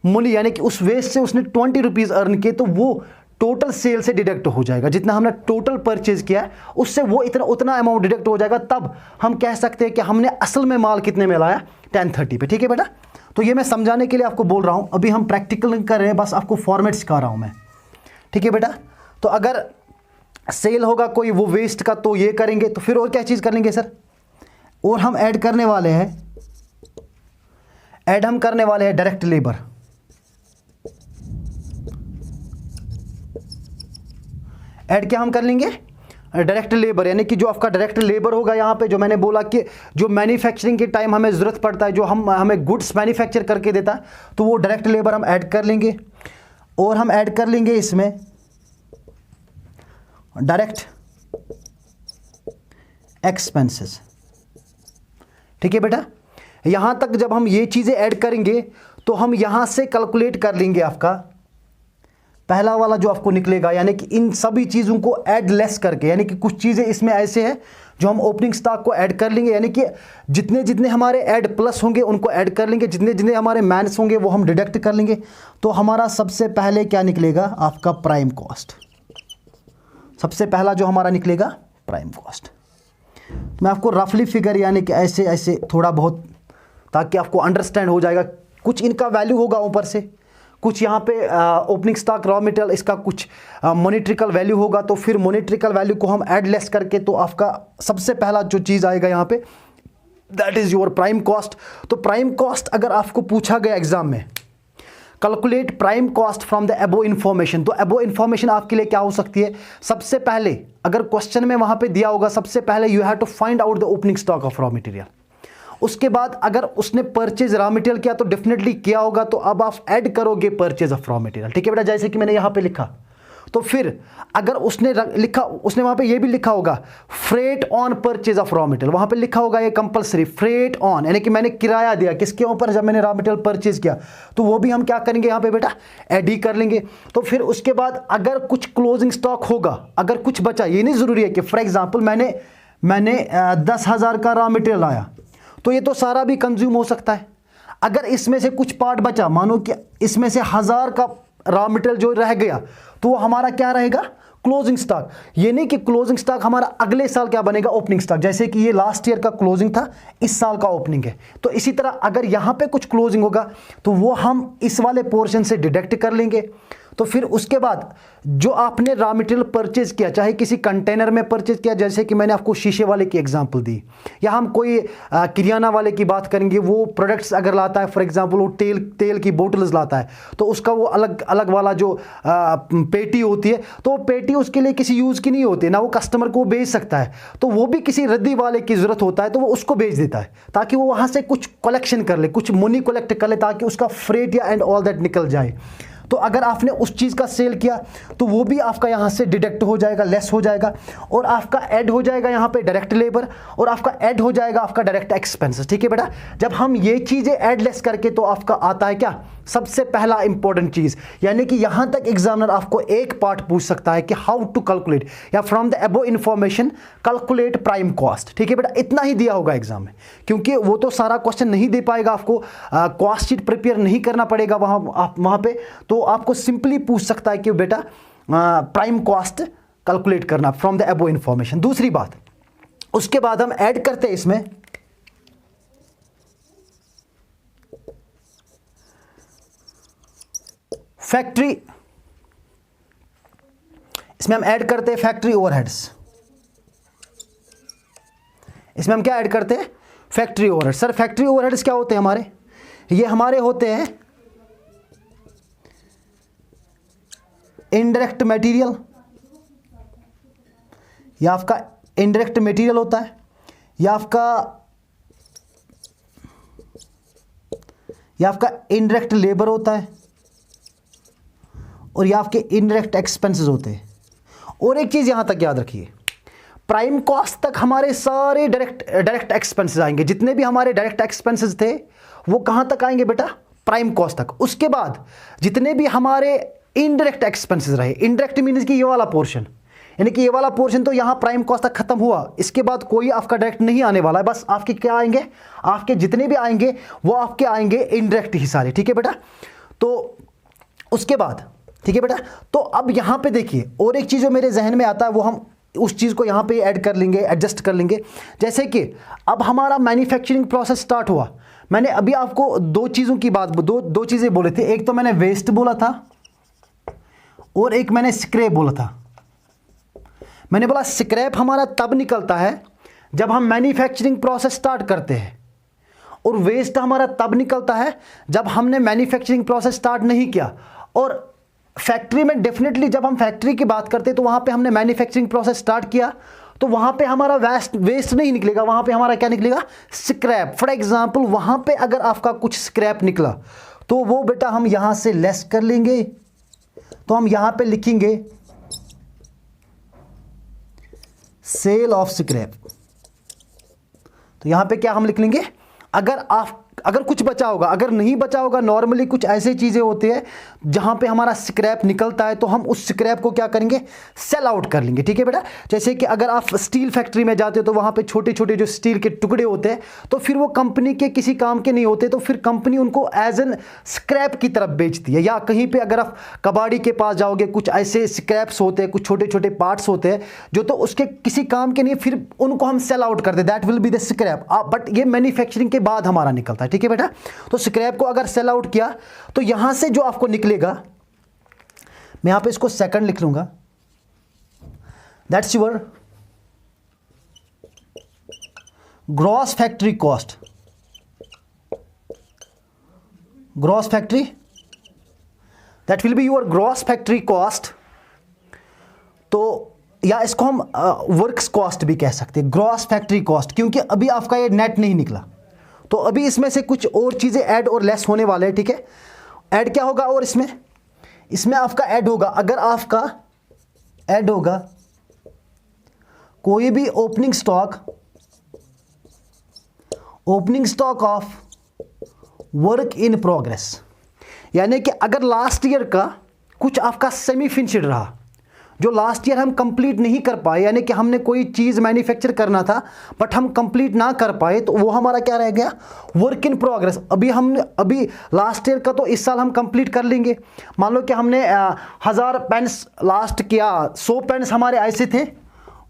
मूल्य, यानी कि उस वेस्ट से उसने 20 रुपीज़ अर्न किए, तो वो टोटल सेल से डिडक्ट हो जाएगा। जितना हमने टोटल परचेज किया है उससे वो उतना अमाउंट डिडक्ट हो जाएगा, तब हम कह सकते हैं कि हमने असल में माल कितने में लाया, 1030 पे। ठीक है बेटा। तो ये मैं समझाने के लिए आपको बोल रहा हूँ, अभी हम प्रैक्टिकल कर रहे हैं, बस आपको फॉर्मेट सिखा रहा हूँ मैं। ठीक है बेटा। तो अगर सेल होगा कोई वो वेस्ट का तो ये करेंगे, तो फिर और क्या चीज़ करेंगे सर, और हम ऐड करने वाले हैं, हम करने वाले हैं डायरेक्ट लेबर। ऐड क्या हम कर लेंगे, डायरेक्ट लेबर, यानी कि जो आपका डायरेक्ट लेबर होगा यहाँ पे, जो मैंने बोला कि जो मैन्युफैक्चरिंग के टाइम हमें ज़रूरत पड़ता है, जो हमें गुड्स मैन्युफैक्चर करके देता है, तो वो डायरेक्ट लेबर हम ऐड कर लेंगे। और हम ऐड कर लेंगे इसमें डायरेक्ट एक्सपेंसेस। ठीक है बेटा। यहाँ तक जब हम ये चीज़ें ऐड करेंगे तो हम यहाँ से कैलकुलेट कर लेंगे आपका पहला वाला जो आपको निकलेगा, यानी कि इन सभी चीज़ों को ऐड लेस करके, यानी कि कुछ चीज़ें इसमें ऐसे हैं जो हम ओपनिंग स्टॉक को ऐड कर लेंगे, यानी कि जितने जितने हमारे ऐड प्लस होंगे उनको ऐड कर लेंगे, जितने जितने हमारे माइनस होंगे वो हम डिडक्ट कर लेंगे। तो हमारा सबसे पहले क्या निकलेगा, आपका प्राइम कॉस्ट। सबसे पहला जो हमारा निकलेगा प्राइम कॉस्ट। मैं आपको रफली फिगर यानी कि ऐसे ऐसे थोड़ा बहुत, ताकि आपको अंडरस्टैंड हो जाएगा। कुछ इनका वैल्यू होगा ऊपर से, कुछ यहाँ पे ओपनिंग स्टॉक रॉ मटेरियल इसका कुछ मॉनेट्रिकल वैल्यू होगा, तो फिर मॉनेट्रिकल वैल्यू को हम ऐड लेस करके, तो आपका सबसे पहला जो चीज़ आएगा यहाँ पे, that is your prime cost. तो प्राइम कॉस्ट अगर आपको पूछा गया एग्जाम में, calculate prime cost from the above information, तो अबो इन्फॉर्मेशन आपके लिए क्या हो सकती है, सबसे पहले अगर क्वेश्चन में वहाँ पे दिया होगा, सबसे पहले you have to find out the opening stock of raw material. उसके बाद अगर उसने परचेज रॉ मटेरियल किया तो डेफिनेटली किया होगा, तो अब आप ऐड करोगे परचेज ऑफ रॉ मटेरियल। ठीक है बेटा, जैसे कि मैंने यहाँ पे लिखा, तो फिर अगर उसने लिखा, उसने वहाँ पे ये भी लिखा होगा freight on purchase of raw material, वहाँ पे लिखा होगा ये कंपलसरी फ्रेट ऑन, यानी कि मैंने किराया दिया किसके ऊपर, जब मैंने रॉ मटेरियल परचेज किया, तो वो भी हम क्या करेंगे यहाँ पे बेटा, ऐड ही कर लेंगे। तो फिर उसके बाद अगर कुछ क्लोजिंग स्टॉक होगा, अगर कुछ बचा, ये नहीं ज़रूरी है कि फॉर एग्जाम्पल मैंने 10,000 का रॉ मटेरियल आया, तो ये तो सारा भी कंज्यूम हो सकता है। अगर इसमें से कुछ पार्ट बचा, मानो कि इसमें से 1000 का रॉ मटेरियल जो रह गया, तो वो हमारा क्या रहेगा, क्लोजिंग स्टॉक। ये नहीं कि क्लोजिंग स्टॉक हमारा अगले साल क्या बनेगा, ओपनिंग स्टॉक। जैसे कि ये लास्ट ईयर का क्लोजिंग था, इस साल का ओपनिंग है, तो इसी तरह अगर यहां पे कुछ क्लोजिंग होगा तो वो हम इस वाले पोर्शन से डिडक्ट कर लेंगे। तो फिर उसके बाद जो आपने रॉ मटेरियल परचेज किया, चाहे किसी कंटेनर में परचेज किया, जैसे कि मैंने आपको शीशे वाले की एग्जांपल दी, या हम कोई किराना वाले की बात करेंगे, वो प्रोडक्ट्स अगर लाता है, फॉर एग्जांपल वो तेल की बोतल्स लाता है, तो उसका वो अलग अलग वाला जो पेटी होती है, तो वो पेटी उसके लिए किसी यूज़ की नहीं होती ना, वो कस्टमर को बेच सकता है, तो वो भी किसी रद्दी वाले की ज़रूरत होता है, तो वो उसको बेच देता है ताकि वो वहाँ से कुछ कलेक्शन कर ले, कुछ मनी कलेक्ट कर ले, ताकि उसका फ्रेट या एंड ऑल दैट निकल जाए। तो अगर आपने उस चीज़ का सेल किया तो वो भी आपका यहाँ से डिडक्ट हो जाएगा, लेस हो जाएगा, और आपका ऐड हो जाएगा यहाँ पे डायरेक्ट लेबर, और आपका ऐड हो जाएगा आपका डायरेक्ट एक्सपेंसेस। ठीक है बेटा, जब हम ये चीज़ें ऐड लेस करके, तो आपका आता है क्या, सबसे पहला इंपॉर्टेंट चीज़, यानी कि यहाँ तक एग्जामिनर आपको एक पार्ट पूछ सकता है कि हाउ टू कैलकुलेट, या from the above information calculate prime cost. ठीक है बेटा, इतना ही दिया होगा एग्जाम में, क्योंकि वो तो सारा क्वेश्चन नहीं दे पाएगा आपको, कॉस्ट शीट प्रिपेयर नहीं करना पड़ेगा वहाँ पे, तो आपको सिंपली पूछ सकता है कि बेटा प्राइम कॉस्ट कैलकुलेट करना फ्रॉम द अबव इंफॉर्मेशन। दूसरी बात, उसके बाद हम ऐड करते हैं इसमें फैक्ट्री, इसमें हम ऐड करते हैं फैक्ट्री ओवरहेड्स। इसमें हम क्या ऐड करते हैं, factory overheads. Sir factory overheads क्या होते हैं हमारे, ये हमारे होते हैं इनडायरेक्ट मटेरियल, या आपका इनडायरेक्ट मटेरियल होता है, या आपका इनडायरेक्ट लेबर होता है, और ये आपके इनडायरेक्ट एक्सपेंसेस होते हैं। और एक चीज़ यहाँ तक याद रखिए, प्राइम कॉस्ट तक हमारे सारे डायरेक्ट एक्सपेंसेस आएंगे, जितने भी हमारे डायरेक्ट एक्सपेंसेस थे वो कहाँ तक आएंगे बेटा, प्राइम कॉस्ट तक। उसके बाद जितने भी हमारे इनडायरेक्ट एक्सपेंसेस रहे, इनडायरेक्ट मीन्स कि ये वाला पोर्शन, यानी कि ये वाला पोर्शन तो यहाँ प्राइम कॉस्ट तक खत्म हुआ, इसके बाद कोई आपका डायरेक्ट नहीं आने वाला है, बस आपके क्या आएंगे, आपके जितने भी आएंगे वो आपके आएंगे इनडायरेक्ट ही सारे। ठीक है बेटा, तो उसके बाद ठीक है बेटा, तो अब यहाँ पे देखिए, और एक चीज़ जो मेरे जहन में आता है वो हम उस चीज़ को यहाँ पे ऐड कर लेंगे, एडजस्ट कर लेंगे। जैसे कि अब हमारा मैन्युफैक्चरिंग प्रोसेस स्टार्ट हुआ, मैंने अभी आपको दो चीज़ों की बात, दो चीज़ें बोले थे, एक तो मैंने वेस्ट बोला था और एक मैंने स्क्रैप बोला था। मैंने बोला स्क्रैप हमारा तब निकलता है जब हम मैन्युफैक्चरिंग प्रोसेस स्टार्ट करते हैं, और वेस्ट हमारा तब निकलता है जब हमने मैन्युफैक्चरिंग प्रोसेस स्टार्ट नहीं किया। और फैक्ट्री में डेफिनेटली जब हम फैक्ट्री की बात करते हैं तो वहां पे हमने मैन्युफैक्चरिंग प्रोसेस स्टार्ट किया, तो वहां पे हमारा वेस्ट नहीं निकलेगा, वहां पे हमारा क्या निकलेगा, स्क्रैप। फॉर एग्जांपल वहां पे अगर आपका कुछ स्क्रैप निकला तो वो बेटा हम यहां से लेस कर लेंगे, तो हम यहां पे लिखेंगे सेल ऑफ स्क्रैप। तो यहां पे क्या हम लिख लेंगे, अगर कुछ बचा होगा, अगर नहीं बचा होगा, नॉर्मली कुछ ऐसे चीज़ें होती है जहां पे हमारा स्क्रैप निकलता है तो हम उस स्क्रैप को क्या करेंगे, सेल आउट कर लेंगे। ठीक है बेटा, जैसे कि अगर आप स्टील फैक्ट्री में जाते हो तो वहां पे छोटे छोटे जो स्टील के टुकड़े होते हैं, तो फिर वो कंपनी के किसी काम के नहीं होते, तो फिर कंपनी उनको एज एन स्क्रैप की तरफ बेचती है। या कहीं पर अगर आप कबाड़ी के पास जाओगे, कुछ ऐसे स्क्रैप्स होते हैं, कुछ छोटे छोटे पार्ट्स होते हैं जो तो उसके किसी काम के नहीं, फिर उनको हम सेल आउट करते हैं, that will be the scrap. But ये मैन्युफैक्चरिंग के बाद हमारा निकलता है। ठीक है बेटा, तो स्क्रैप को अगर सेल आउट किया तो यहां से जो आपको निकलेगा, मैं यहां पे इसको सेकंड लिख लूंगा, that's your gross factory cost. Gross factory, that will be your gross factory cost. तो या इसको हम वर्क्स कॉस्ट भी कह सकते हैं, ग्रॉस फैक्ट्री कॉस्ट, क्योंकि अभी आपका ये नेट नहीं निकला, तो अभी इसमें से कुछ और चीज़ें ऐड और लेस होने वाले हैं। ठीक है, ऐड क्या होगा, और इसमें आपका ऐड होगा, अगर आपका ऐड होगा कोई भी opening stock of work in progress, यानी कि अगर लास्ट ईयर का कुछ आपका सेमी फिनिश्ड रहा, जो लास्ट ईयर हम कंप्लीट नहीं कर पाए, यानी कि हमने कोई चीज़ मैन्युफैक्चर करना था बट हम कंप्लीट ना कर पाए, तो वो हमारा क्या रह गया, वर्क इन प्रोग्रेस। अभी लास्ट ईयर का तो इस साल हम कंप्लीट कर लेंगे। मान लो कि हमने 1000 पेन्स लास्ट किया, 100 पेन्स हमारे ऐसे थे,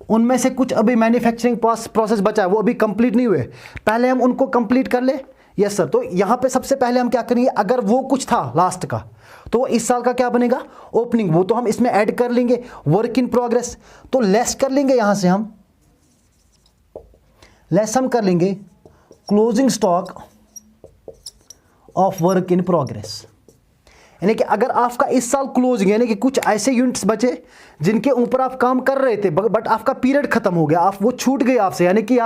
उनमें से कुछ अभी मैन्युफैक्चरिंग प्रोसेस बचा है, वो अभी कंप्लीट नहीं हुए, पहले हम उनको कंप्लीट कर ले। Yes sir. तो यहाँ पे सबसे पहले हम क्या करेंगे, अगर वो कुछ था लास्ट का तो इस साल का क्या बनेगा, ओपनिंग, वो तो हम इसमें ऐड कर लेंगे, वर्क इन प्रोग्रेस। तो लेस कर लेंगे, यहां से हम लेस हम कर लेंगे closing stock of work in progress. यानी कि अगर आपका इस साल क्लोजिंग, यानी कि कुछ ऐसे यूनिट्स बचे जिनके ऊपर आप काम कर रहे थे बट आपका पीरियड खत्म हो गया, आप वो छूट गए आपसे, यानी कि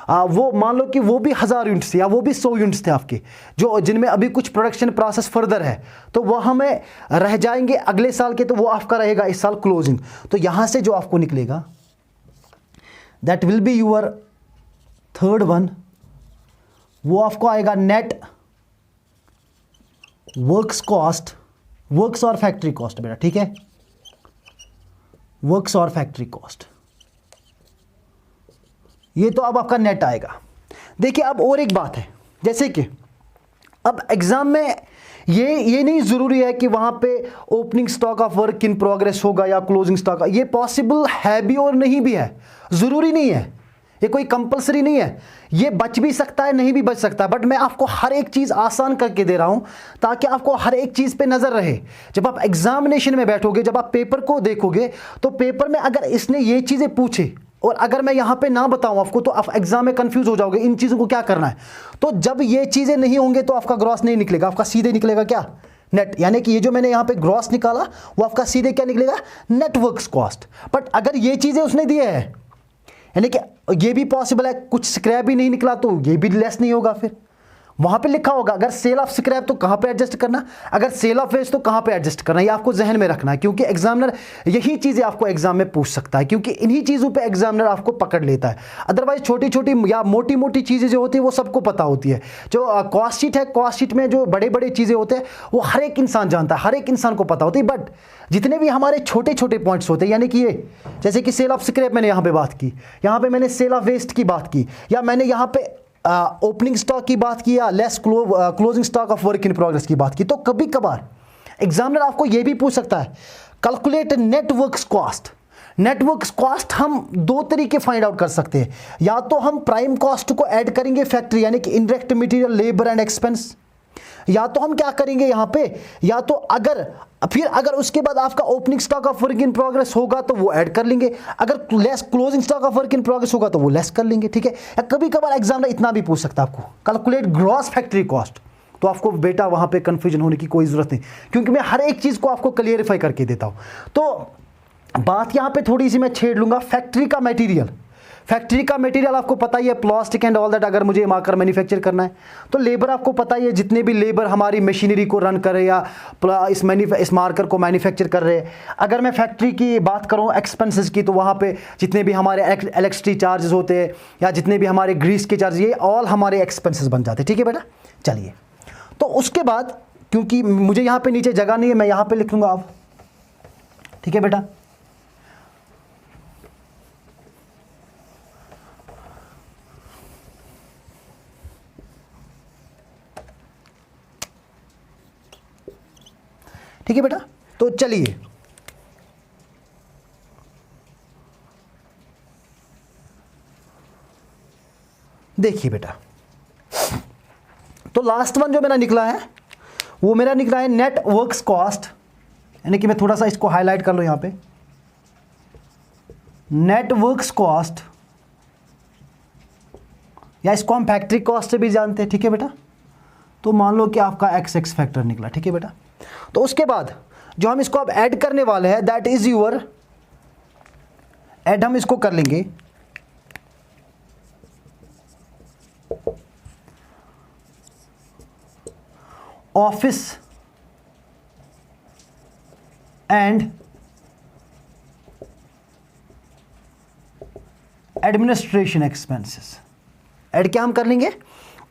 वो मान लो कि वो भी 1000 यूनिट्स थे या वो भी 100 यूनिट्स थे आपके, जो जिनमें अभी कुछ प्रोडक्शन प्रोसेस फर्दर है, तो वो हमें रह जाएंगे अगले साल के, तो वो आपका रहेगा इस साल क्लोजिंग। तो यहां से जो आपको निकलेगा that will B your third one, वो आपको आएगा नेट वर्क्स कॉस्ट, वर्क्स और फैक्ट्री कॉस्ट बेटा, ठीक है, वर्क्स और फैक्ट्री कॉस्ट, ये तो अब आपका नेट आएगा। देखिए अब और एक बात है, जैसे कि अब एग्जाम में ये नहीं ज़रूरी है कि वहाँ पे opening stock of work in progress होगा या क्लोजिंग स्टॉक, ये पॉसिबल है भी और नहीं भी है, ज़रूरी नहीं है, ये कोई कंपलसरी नहीं है, ये बच भी सकता है, नहीं भी बच सकता है, बट मैं आपको हर एक चीज़ आसान करके दे रहा हूँ ताकि आपको हर एक चीज़ पे नज़र रहे। जब आप एग्जामिनेशन में बैठोगे, जब आप पेपर को देखोगे, तो पेपर में अगर इसने ये चीज़ें पूछे और अगर मैं यहाँ पे ना बताऊँ आपको, तो आप एग्जाम में कंफ्यूज हो जाओगे इन चीज़ों को क्या करना है। तो जब ये चीज़ें नहीं होंगे तो आपका ग्रॉस नहीं निकलेगा, आपका सीधे निकलेगा क्या, नेट। यानी कि ये जो मैंने यहाँ पे ग्रॉस निकाला वो आपका सीधे क्या निकलेगा, नेटवर्क्स कॉस्ट। बट अगर ये चीज़ें उसने दिए हैं, यानी कि ये भी पॉसिबल है, कुछ स्क्रैप भी नहीं निकला तो ये भी लेस नहीं होगा, फिर वहाँ पे लिखा होगा अगर सेल ऑफ स्क्रैप तो कहाँ पे एडजस्ट करना, अगर सेल ऑफ वेस्ट तो कहाँ पे एडजस्ट करना, ये आपको जहन में रखना है, क्योंकि एग्जामिनर यही चीज़ें आपको एग्जाम में पूछ सकता है, क्योंकि इन्हीं चीज़ों पे एग्जामिनर आपको पकड़ लेता है। अदरवाइज छोटी छोटी या मोटी मोटी चीज़ें जो होती है वो सबको पता होती है। जो कॉस्ट शीट है, कॉस्ट शीट में जो बड़े बड़े चीज़ें होते हैं वो हर एक इंसान जानता है, हर एक इंसान को पता होती है, बट जितने भी हमारे छोटे छोटे पॉइंट्स होते हैं, यानी कि ये जैसे कि सेल ऑफ स्क्रैप मैंने यहाँ पे बात की, यहाँ पे मैंने सेल ऑफ वेस्ट की बात की, या मैंने यहाँ पे ओपनिंग स्टॉक की बात की, या less closing stock of work in progress की बात की, तो कभी कभार एग्जामिनर आपको यह भी पूछ सकता है calculate networks cost. Networks cost हम दो तरीके फाइंड आउट कर सकते हैं, या तो हम प्राइम कॉस्ट को ऐड करेंगे फैक्ट्री, यानी कि indirect material, labour and expense, या तो हम क्या करेंगे यहाँ पे, या तो अगर उसके बाद आपका opening stock of work in progress होगा तो वो ऐड कर लेंगे, अगर less closing stock of work in progress होगा तो वो लेस कर लेंगे, ठीक है। या कभी कभार एग्जामिनर इतना भी पूछ सकता है आपको कैलकुलेट ग्रॉस फैक्ट्री कॉस्ट, तो आपको बेटा वहां पे कंफ्यूजन होने की कोई जरूरत नहीं, क्योंकि मैं हर एक चीज को आपको क्लियरिफाई करके देता हूं। तो बात यहां पे थोड़ी सी मैं छेड़ लूंगा, फैक्ट्री का मटेरियल। फैक्ट्री का मटेरियल आपको पता ही है, प्लास्टिक एंड ऑल दैट, अगर मुझे माकर मैन्युफैक्चर करना है तो लेबर आपको पता ही है, जितने भी लेबर हमारी मशीनरी को रन कर रहे या इस मार्कर को मैन्युफैक्चर कर रहे हैं। अगर मैं फैक्ट्री की बात करूं एक्सपेंसेस की, तो वहाँ पे जितने भी हमारे इलेक्ट्रिसिटी चार्जेस होते हैं या जितने भी हमारे ग्रीस के चार्ज, ये ऑल हमारे एक्सपेंसेस बन जाते हैं, ठीक है बेटा। चलिए, तो उसके बाद क्योंकि मुझे यहाँ पे नीचे जगह नहीं है, मैं यहाँ पे लिख लूँगा आप, ठीक है बेटा। ठीक है बेटा, तो चलिए देखिए बेटा, तो लास्ट वन जो मेरा निकला है वो मेरा निकला है नेट वर्क्स कॉस्ट, यानी कि मैं थोड़ा सा इसको हाईलाइट कर लो यहाँ पे, नेट वर्क्स कॉस्ट, या इसको हम फैक्ट्री कॉस्ट से भी जानते हैं, ठीक है बेटा। तो मान लो कि आपका एक्स फैक्टर निकला, ठीक है बेटा। तो उसके बाद जो हम इसको अब ऐड करने वाले हैं दैट इज यूअर ऐड, हम इसको कर लेंगे office and administration expenses. Add क्या हम कर लेंगे,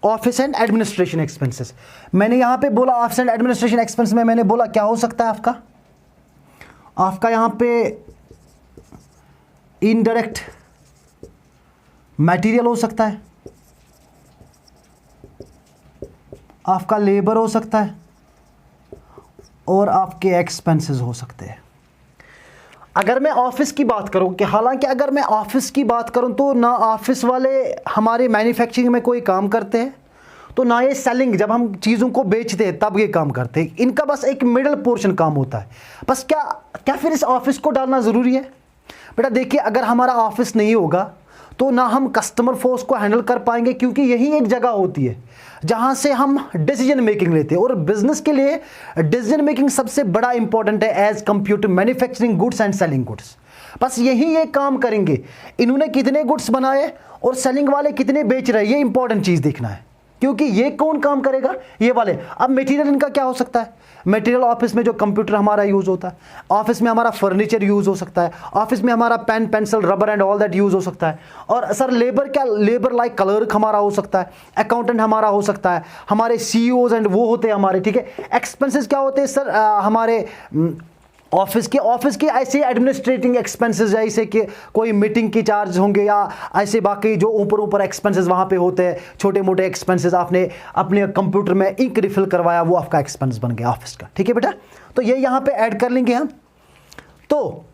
ऑफिस एंड एडमिनिस्ट्रेशन एक्सपेंसेस। मैंने यहां पे बोला ऑफिस एंड एडमिनिस्ट्रेशन एक्सपेंस में मैंने बोला क्या हो सकता है आपका यहां पे इनडायरेक्ट मटेरियल हो सकता है, आपका लेबर हो सकता है, और आपके एक्सपेंसेस हो सकते हैं। अगर मैं ऑफिस की बात करूं, कि हालांकि अगर मैं ऑफिस की बात करूं तो ना ऑफिस वाले हमारे मैन्युफैक्चरिंग में कोई काम करते हैं, तो ना ये सेलिंग, जब हम चीज़ों को बेचते हैं तब ये काम करते हैं। इनका बस एक मिडिल पोर्शन काम होता है। बस क्या फिर इस ऑफिस को डालना ज़रूरी है? बेटा देखिए, अगर हमारा ऑफिस नहीं होगा तो ना हम कस्टमर फोर्स को हैंडल कर पाएंगे, क्योंकि यही एक जगह होती है जहां से हम डिसीजन मेकिंग लेते हैं। और बिजनेस के लिए डिसीजन मेकिंग सबसे बड़ा इंपॉर्टेंट है as compare to manufacturing goods and selling goods. बस यही ये काम करेंगे, इन्होंने कितने गुड्स बनाए और सेलिंग वाले कितने बेच रहे हैं, ये इंपॉर्टेंट चीज़ देखना है। क्योंकि ये कौन काम करेगा? ये वाले। अब मटेरियल इनका क्या हो सकता है? मटेरियल ऑफिस में जो कंप्यूटर हमारा यूज़ होता है, ऑफिस में हमारा फर्नीचर यूज़ हो सकता है, ऑफिस में हमारा pen pencil rubber and all that use हो सकता है। और सर लेबर क्या? लेबर लाइक क्लर्क हमारा हो सकता है, अकाउंटेंट हमारा हो सकता है, हमारे सीईओज एंड वो होते हैं हमारे, ठीक है। एक्सपेंसेस क्या होते हैं सर? हमारे ऑफिस के ऐसे एडमिनिस्ट्रेटिंग एक्सपेंसेस, जैसे कि कोई मीटिंग के चार्ज होंगे या ऐसे बाकी जो ऊपर एक्सपेंसेस वहाँ पे होते हैं, छोटे मोटे एक्सपेंसेस। आपने अपने कंप्यूटर में इंक रिफिल करवाया, वो आपका एक्सपेंस बन गया ऑफिस का, ठीक है बेटा। तो ये यहाँ पे ऐड कर लेंगे हम। तो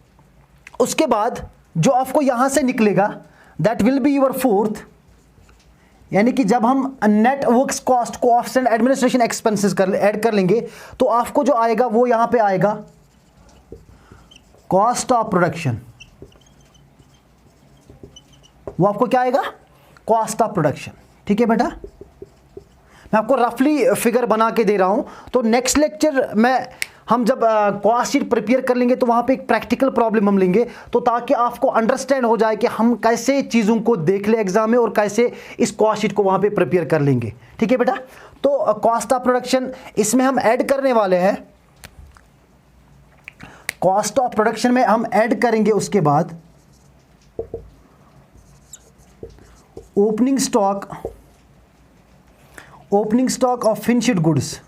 उसके बाद जो आपको यहाँ से निकलेगा that will be your fourth, यानी कि जब हम नेट वर्क्स कॉस्ट को office and administration expenses add कर लेंगे तो आपको जो आएगा वो यहाँ पे आएगा कॉस्ट ऑफ प्रोडक्शन। वो आपको क्या आएगा? कॉस्ट ऑफ प्रोडक्शन, ठीक है बेटा। मैं आपको रफली फिगर बना के दे रहा हूं। तो नेक्स्ट लेक्चर में हम जब कॉस्ट शीट प्रिपेयर कर लेंगे तो वहां पे एक प्रैक्टिकल प्रॉब्लम हम लेंगे, तो ताकि आपको अंडरस्टैंड हो जाए कि हम कैसे चीज़ों को देख ले एग्जाम में और कैसे इस कॉस्ट शीट को वहां पे प्रिपेयर कर लेंगे, ठीक है बेटा। तो कॉस्ट ऑफ प्रोडक्शन इसमें हम ऐड करने वाले हैं। कॉस्ट ऑफ प्रोडक्शन में हम ऐड करेंगे उसके बाद opening stock of finished goods,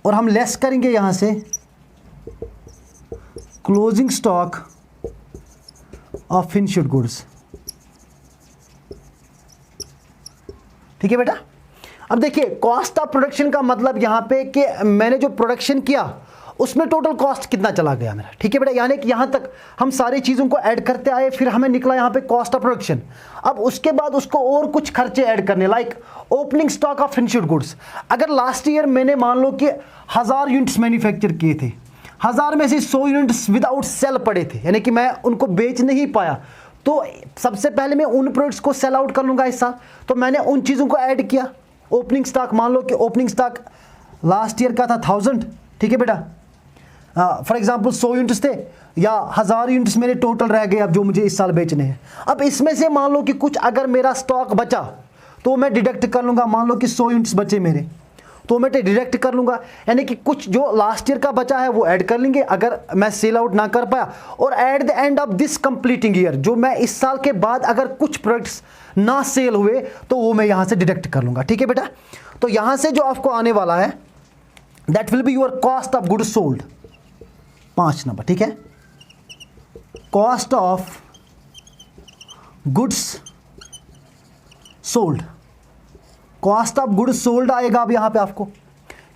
और हम लेस करेंगे यहां से closing stock of finished goods, ठीक है बेटा। अब देखिए, कॉस्ट ऑफ प्रोडक्शन का मतलब यहां पे कि मैंने जो प्रोडक्शन किया उसमें टोटल कॉस्ट कितना चला गया मेरा, ठीक है बेटा। यानी कि यहां तक हम सारी चीज़ों को ऐड करते आए, फिर हमें निकला यहां पे कॉस्ट ऑफ प्रोडक्शन। अब उसके बाद उसको और कुछ खर्चे ऐड करने, like opening stock of finished goods. अगर लास्ट ईयर मैंने मान लो कि 1000 यूनिट्स मैन्युफैक्चर किए थे, 1000 में से 100 यूनिट्स विदाउट सेल पड़े थे, यानी कि मैं उनको बेच नहीं पाया, तो सबसे पहले मैं उन प्रोडक्ट्स को सेल आउट कर लूंगा इस साल। तो मैंने उन चीज़ों को ऐड किया। ओपनिंग स्टॉक, मान लो कि ओपनिंग स्टॉक लास्ट ईयर का था 1000, ठीक है बेटा। फॉर एग्जांपल 100 यूनिट्स थे या 1000 यूनिट्स मेरे टोटल रह गए अब जो मुझे इस साल बेचने हैं। अब इसमें से मान लो कि कुछ अगर मेरा स्टॉक बचा तो मैं डिडक्ट कर लूँगा। मान लो कि 100 यूनिट्स बचे मेरे, तो मैं डिडक्ट कर लूँगा, यानी कि कुछ जो लास्ट ईयर का बचा है वो ऐड कर लेंगे अगर मैं सेल आउट ना कर पाया। और at the end of this completing year, जो मैं इस साल के बाद अगर कुछ प्रोडक्ट्स ना सेल हुए तो वो मैं यहाँ से डिडक्ट कर लूँगा, ठीक है बेटा। तो यहाँ से जो आपको आने वाला है that will be your cost of goods sold, 5 number, ठीक है। Cost of goods sold, cost of goods sold आएगा अब यहाँ पे आपको,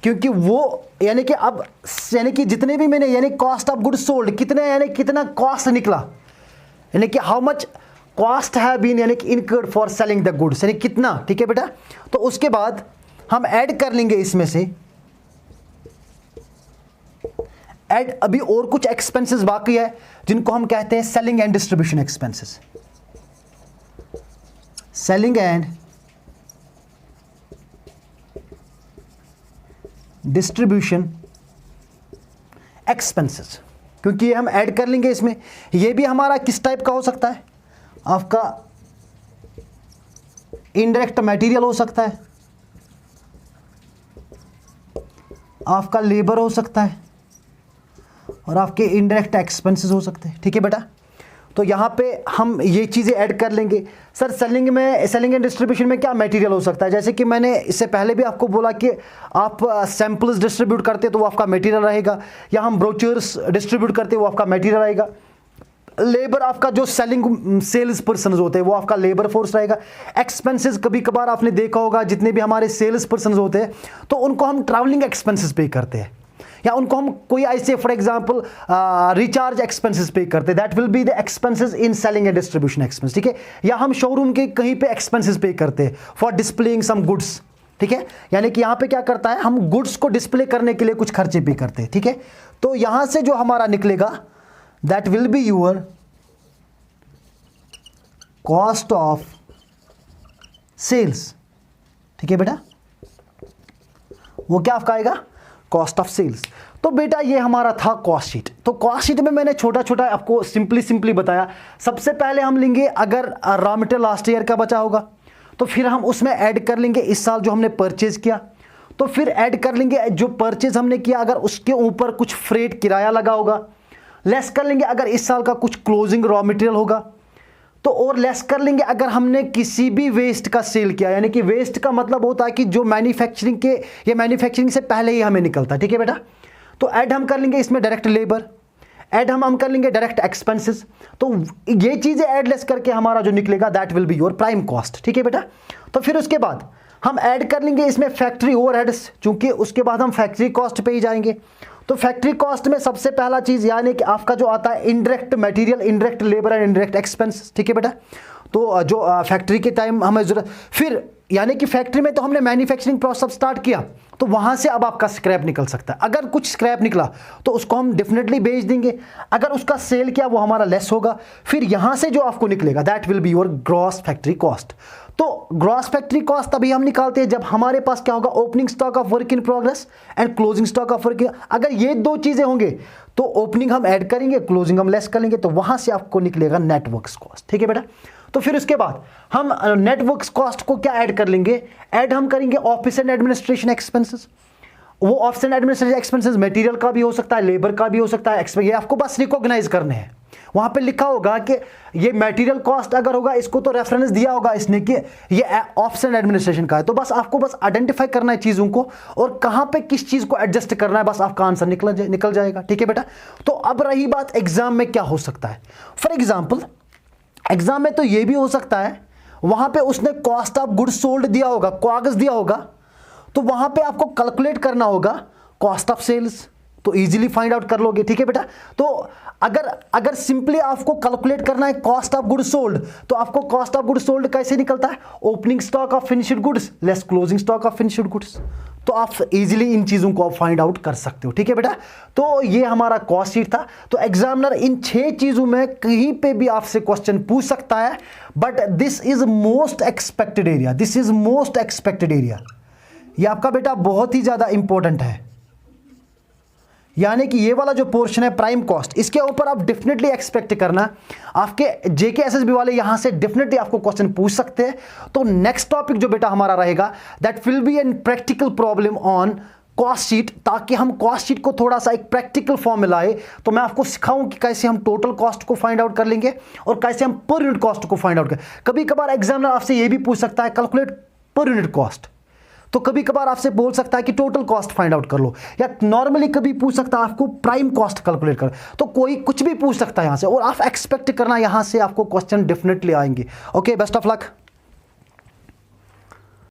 क्योंकि वो यानी कि अब यानी कि जितने भी मैंने यानी कॉस्ट ऑफ गुड्स सोल्ड कितने, यानी कितना कॉस्ट निकला, यानी कि how much cost have been यानी कि incurred for selling the goods, यानी कितना, ठीक है बेटा। तो उसके बाद हम ऐड कर लेंगे इसमें से ऐड अभी और कुछ एक्सपेंसेस बाकी है जिनको हम कहते हैं selling and distribution expenses. Selling and distribution expenses, क्योंकि ये हम ऐड कर लेंगे इसमें। ये भी हमारा किस टाइप का हो सकता है? आपका इनडायरेक्ट मटेरियल हो सकता है, आपका लेबर हो सकता है, और आपके इनडायरेक्ट एक्सपेंसेस हो सकते हैं, ठीक है बेटा। तो यहाँ पे हम ये चीज़ें ऐड कर लेंगे। सर सेलिंग एंड डिस्ट्रीब्यूशन में क्या मटेरियल हो सकता है, जैसे कि मैंने इससे पहले भी आपको बोला कि आप सैम्पल्स डिस्ट्रीब्यूट करते तो वो आपका मटेरियल रहेगा, या हम ब्रोचर्स डिस्ट्रीब्यूट करते वो आपका मटेरियल रहेगा। लेबर आपका जो सेल्स पर्सन होते हैं वो आपका लेबर फोर्स रहेगा। एक्सपेंसेस कभी कभार आपने देखा होगा जितने भी हमारे सेल्स पर्सन होते हैं तो उनको हम ट्रैवलिंग एक्सपेंसेस पे करते हैं, या उनको हम कोई ऐसे फॉर एग्जांपल रिचार्ज एक्सपेंसेस पे करते हैं, that will be the expenses in selling and distribution expense, ठीक है। या हम शोरूम के कहीं पे एक्सपेंसेस पे करते हैं फॉर डिस्प्लेइंग सम गुड्स, ठीक है। यानी कि यहाँ पे क्या करता है, हम गुड्स को डिस्प्ले करने के लिए कुछ खर्चे पे करते हैं, ठीक है। तो यहां से जो हमारा निकलेगा that will be your cost of sales, ठीक है बेटा, वो क्या आपका आएगा, कॉस्ट ऑफ सेल्स। तो बेटा ये हमारा था कॉस्ट शीट। तो कॉस्ट शीट में मैंने छोटा छोटा आपको सिंपली बताया। सबसे पहले हम लेंगे अगर रॉ मटेरियल लास्ट ईयर का बचा होगा तो फिर हम उसमें ऐड कर लेंगे इस साल जो हमने परचेज किया, तो फिर ऐड कर लेंगे जो परचेज हमने किया अगर उसके ऊपर कुछ फ्रेट किराया लगा होगा, लेस कर लेंगे अगर इस साल का कुछ क्लोजिंग रॉ मटेरियल होगा तो, और लेस कर लेंगे अगर हमने किसी भी वेस्ट का सेल किया। यानी कि वेस्ट का मतलब होता है कि जो मैन्युफैक्चरिंग के या मैन्युफैक्चरिंग से पहले ही हमें निकलता है, ठीक है बेटा। तो ऐड हम कर लेंगे इसमें डायरेक्ट लेबर, ऐड हम कर लेंगे डायरेक्ट एक्सपेंसेस। तो ये चीज़ें ऐड लेस करके हमारा जो निकलेगा that will be your prime cost, ठीक है बेटा। तो फिर उसके बाद हम ऐड कर लेंगे इसमें फैक्ट्री ओवरहेड्स, चूंकि उसके बाद हम फैक्ट्री कॉस्ट पे ही जाएंगे। तो फैक्ट्री कॉस्ट में सबसे पहला चीज़ यानी कि आपका जो आता है indirect material, indirect labour and indirect expense, ठीक है बेटा। तो जो फैक्ट्री के टाइम हमें जरूरत, फिर यानी कि फैक्ट्री में तो हमने मैन्युफैक्चरिंग प्रोसेस स्टार्ट किया तो वहां से अब आपका स्क्रैप निकल सकता है। अगर कुछ स्क्रैप निकला तो उसको हम डेफिनेटली बेच देंगे, अगर उसका सेल किया वो हमारा लेस होगा। फिर यहां से जो आपको निकलेगा that will be your gross factory cost. तो ग्रॉस फैक्ट्री कॉस्ट तभी हम निकालते हैं जब हमारे पास क्या होगा, opening stock of work in progress and closing stock of work. अगर ये दो चीजें होंगे तो ओपनिंग हम ऐड करेंगे, क्लोजिंग हम लेस करेंगे, तो वहां से आपको निकलेगा नेटवर्क्स कॉस्ट, ठीक है बेटा। तो फिर उसके बाद हम नेटवर्क्स कॉस्ट को क्या ऐड कर लेंगे, ऐड हम करेंगे ऑफिस एंड एडमिनिस्ट्रेशन एक्सपेंसेस। वो office and administration expenses material का भी हो सकता है, लेबर का भी हो सकता है, ये आपको बस रिकॉग्नाइज करने हैं। वहां पे लिखा होगा कि ये मटेरियल कॉस्ट अगर होगा, इसको तो रेफरेंस दिया होगा इसने कि ये ऑफिस एंड एडमिनिस्ट्रेशन का है, तो बस आपको बस आइडेंटिफाई करना है चीजों को और कहां पे किस चीज को एडजस्ट करना है, बस आपका आंसर निकल जाएगा, ठीक है बेटा। तो अब रही बात एग्जाम में क्या हो सकता है। फॉर एग्जाम्पल एग्जाम में तो ये भी हो सकता है वहां पे उसने कॉस्ट ऑफ गुड्स सोल्ड दिया होगा, कागज दिया होगा, तो वहां पे आपको कैलकुलेट करना होगा कॉस्ट ऑफ सेल्स, तो इजीली फाइंड आउट कर लोगे, ठीक है बेटा। तो अगर सिंपली आपको कैलकुलेट करना है कॉस्ट ऑफ गुड्स सोल्ड, तो आपको कॉस्ट ऑफ गुड्स सोल्ड कैसे निकलता है, opening stock of finished goods less closing stock of finished goods. तो आप इजीली इन चीजों को आप फाइंड आउट कर सकते हो, ठीक है बेटा। तो ये हमारा कॉस्ट शीट था। तो एग्जामिनर इन 6 चीजों में कहीं पे भी आपसे क्वेश्चन पूछ सकता है, but this is most expected area, this is most expected area. ये आपका बेटा बहुत ही ज्यादा इंपॉर्टेंट है। यानी कि ये वाला जो पोर्शन है प्राइम कॉस्ट, इसके ऊपर आप डेफिनेटली एक्सपेक्ट करना, आपके जेके एसएसबी वाले यहां से डेफिनेटली आपको क्वेश्चन पूछ सकते हैं। तो नेक्स्ट टॉपिक जो बेटा हमारा रहेगा that will be an practical problem on cost sheet, ताकि हम कॉस्ट शीट को थोड़ा सा एक प्रैक्टिकल फॉर्म में लाए। तो मैं आपको सिखाऊं कि कैसे हम टोटल कॉस्ट को फाइंड आउट कर लेंगे और कैसे हम पर यूनिट कॉस्ट को फाइंड आउट करें। कभी कभार एग्जामिनर आपसे ये भी पूछ सकता है कैलकुलेट पर यूनिट कॉस्ट, तो कभी कभार आपसे बोल सकता है कि टोटल कॉस्ट फाइंड आउट कर लो, या नॉर्मली कभी पूछ सकता है आपको प्राइम कॉस्ट कैलकुलेट कर। तो कोई कुछ भी पूछ सकता है यहां से, और आप एक्सपेक्ट करना यहां से आपको क्वेश्चन डेफिनेटली आएंगे। Okay, best of luck.